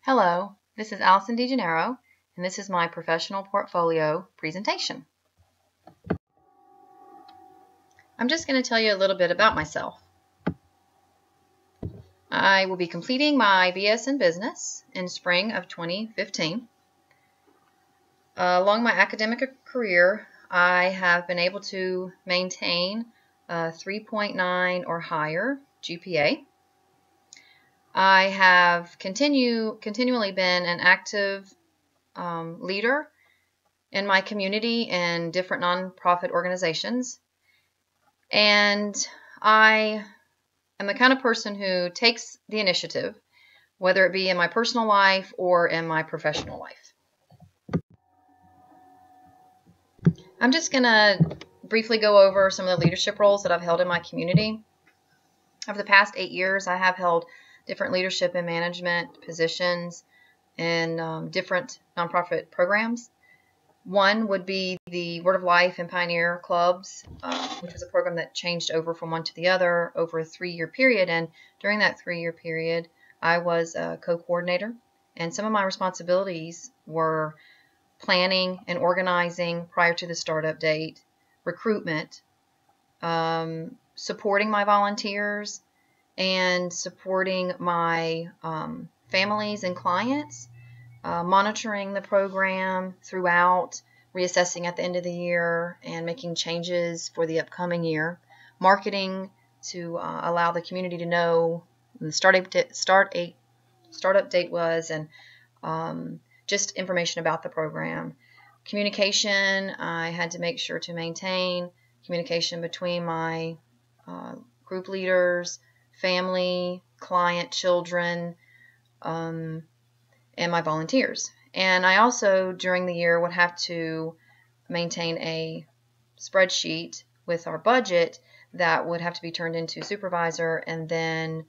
Hello, this is Allison DeGennaro, and this is my professional portfolio presentation. I'm just going to tell you a little bit about myself. I will be completing my BS in Business in spring of 2015. Along my academic career, I have been able to maintain a 3.9 or higher GPA. I have continually been an active leader in my community in different nonprofit organizations, and I am the kind of person who takes the initiative, whether it be in my personal life or in my professional life. I'm just going to briefly go over some of the leadership roles that I've held in my community. Over the past 8 years, I have held different leadership and management positions in different nonprofit programs. One would be the Word of Life and Pioneer Clubs, which was a program that changed over from one to the other over a 3-year period. And during that 3-year period, I was a co-coordinator. And some of my responsibilities were planning and organizing prior to the startup date, recruitment, supporting my volunteers, and supporting my families and clients, monitoring the program throughout, reassessing at the end of the year, and making changes for the upcoming year, marketing to allow the community to know when the startup date was, and just information about the program. Communication, I had to make sure to maintain communication between my group leaders, family, client, children, and my volunteers. And I also, during the year, would have to maintain a spreadsheet with our budget that would have to be turned into supervisor and then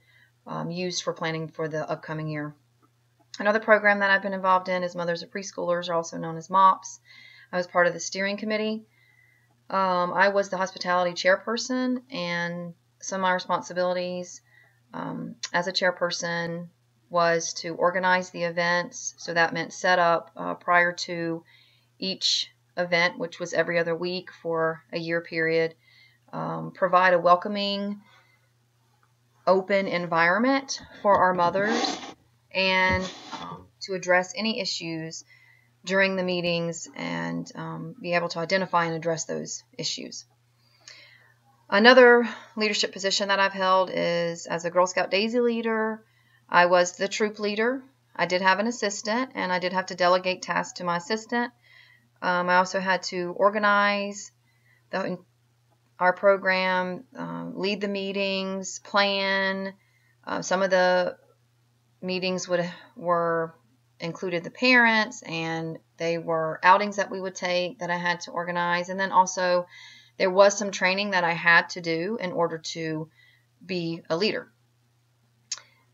used for planning for the upcoming year. Another program that I've been involved in is Mothers of Preschoolers, also known as MOPS. I was part of the steering committee. I was the hospitality chairperson, and some of my responsibilities as a chairperson was to organize the events. So that meant set up prior to each event, which was every other week for a year period, provide a welcoming, open environment for our mothers, and to address any issues during the meetings and be able to identify and address those issues. Another leadership position that I've held is as a Girl Scout Daisy leader. I was the troop leader. I did have an assistant, and I did have to delegate tasks to my assistant. I also had to organize our program, lead the meetings, plan. Some of the meetings were included the parents, and they were outings that we would take that I had to organize. And then also there was some training that I had to do in order to be a leader.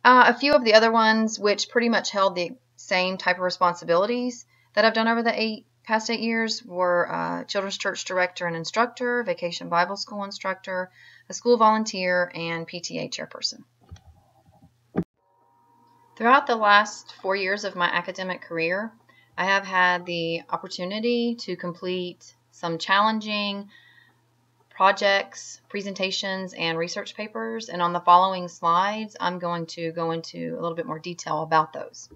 A few of the other ones, which pretty much held the same type of responsibilities that I've done over the past 8 years, were Children's Church Director and Instructor, Vacation Bible School Instructor, a school volunteer, and PTA Chairperson. Throughout the last 4 years of my academic career, I have had the opportunity to complete some challenging projects, presentations, and research papers, and on the following slides I'm going to go into a little bit more detail about those.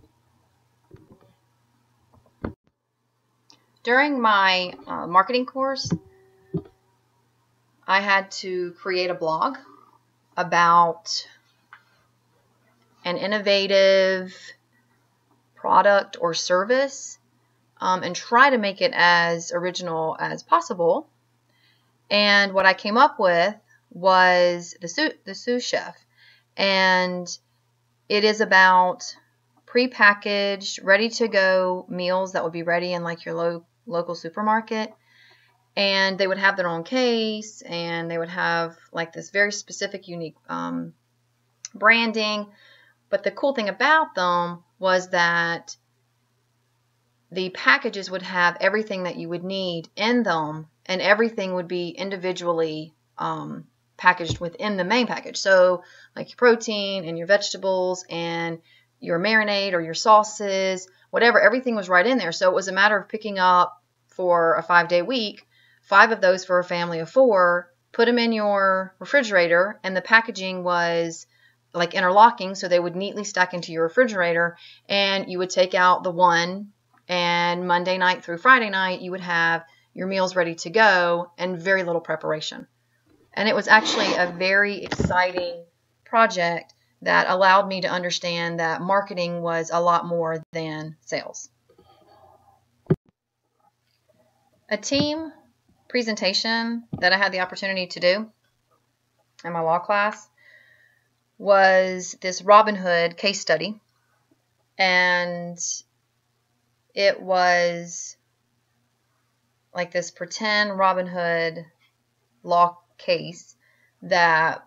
During my marketing course, I had to create a blog about an innovative product or service and try to make it as original as possible. And what I came up with was the sous chef, and it is about prepackaged, ready-to-go meals that would be ready in like your local supermarket, and they would have their own case, and they would have like this very specific, unique branding. But the cool thing about them was that the packages would have everything that you would need in them, and everything would be individually packaged within the main package. So like your protein and your vegetables and your marinade or your sauces, whatever, everything was right in there. So it was a matter of picking up for a 5-day week, 5 of those for a family of 4, put them in your refrigerator, and the packaging was like interlocking, so they would neatly stack into your refrigerator, and you would take out the one, and Monday night through Friday night, you would have your meals ready to go and very little preparation. And it was actually a very exciting project that allowed me to understand that marketing was a lot more than sales. A team presentation that I had the opportunity to do in my law class was this Robin Hood case study, and it was like this pretend Robin Hood law case that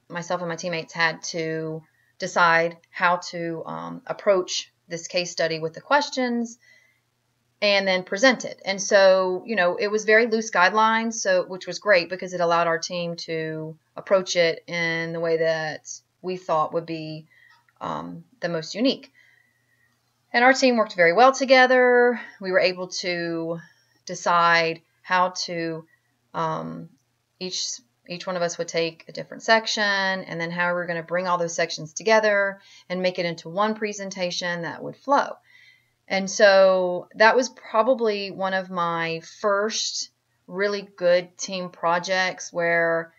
myself and my teammates had to decide how to approach this case study with the questions and then present it. And so, it was very loose guidelines, which was great because it allowed our team to approach it in the way that we thought would be the most unique. And our team worked very well together. We were able to decide how to, each one of us would take a different section, and then how we were going to bring all those sections together and make it into one presentation that would flow. And so that was probably one of my first really good team projects where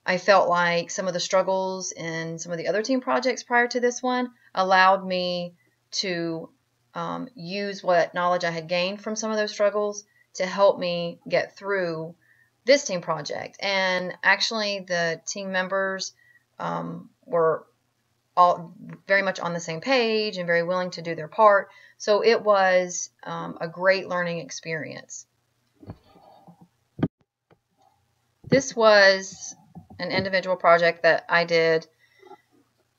I felt like some of the struggles in some of the other team projects prior to this one allowed me to use what knowledge I had gained from some of those struggles to help me get through this team project. And actually the team members were all very much on the same page and very willing to do their part. So it was a great learning experience. This was an individual project that I did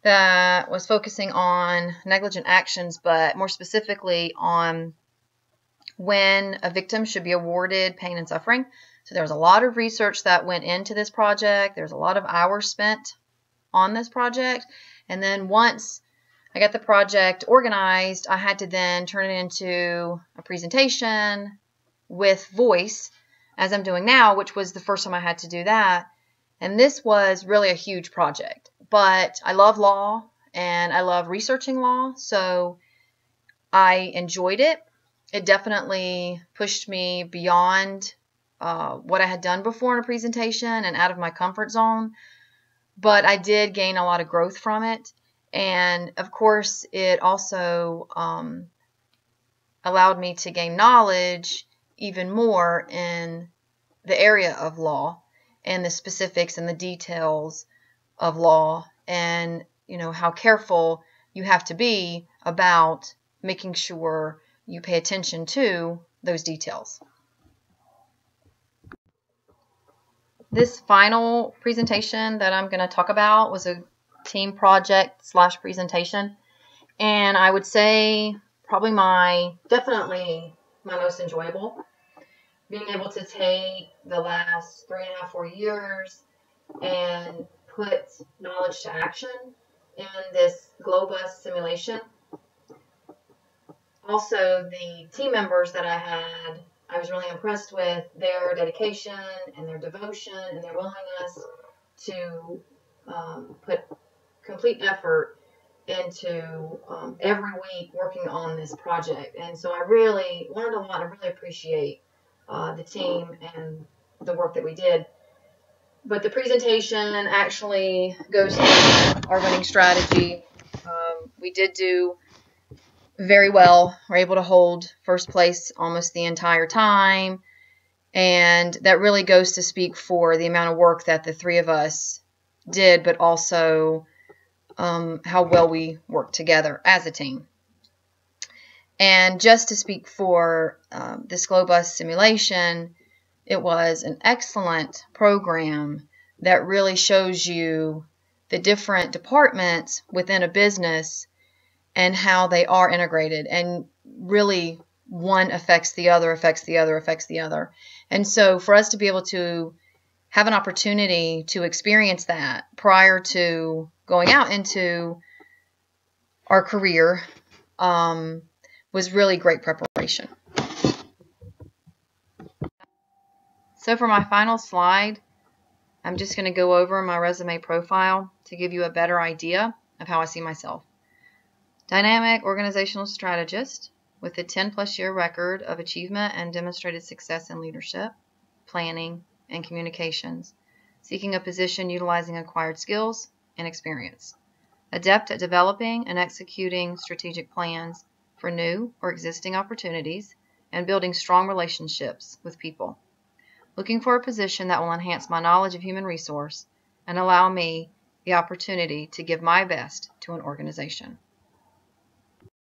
that was focusing on negligent actions, but more specifically on when a victim should be awarded pain and suffering. So there was a lot of research that went into this project. There's a lot of hours spent on this project. And then once I got the project organized, I had to then turn it into a presentation with voice, as I'm doing now, which was the first time I had to do that. And this was really a huge project. But I love law and I love researching law, so I enjoyed it. It definitely pushed me beyond what I had done before in a presentation and out of my comfort zone. But I did gain a lot of growth from it. And of course, it also allowed me to gain knowledge even more in the area of law and the specifics and the details of law, and how careful you have to be about making sure you pay attention to those details. This final presentation that I'm going to talk about was a team project / presentation, and I would say probably definitely my most enjoyable. Being able to take the last 3.5, 4 years and put knowledge to action in this Globus simulation. Also, the team members that I had, I was really impressed with their dedication and their devotion and their willingness to put complete effort into every week working on this project. And so I really learned a lot. I really appreciate the team and the work that we did. But the presentation actually goes through our winning strategy. We did do very well. We're able to hold first place almost the entire time. And that really goes to speak for the amount of work that the 3 of us did, but also how well we worked together as a team. And just to speak for this Globus simulation, it was an excellent program that really shows you the different departments within a business and how they are integrated, and really one affects the other, affects the other, affects the other. And so for us to be able to have an opportunity to experience that prior to going out into our career was really great preparation. So for my final slide, I'm just going to go over my resume profile to give you a better idea of how I see myself. Dynamic organizational strategist with a 10+ year record of achievement and demonstrated success in leadership, planning, and communications, seeking a position utilizing acquired skills and experience. Adept at developing and executing strategic plans for new or existing opportunities and building strong relationships with people. Looking for a position that will enhance my knowledge of human resource and allow me the opportunity to give my best to an organization.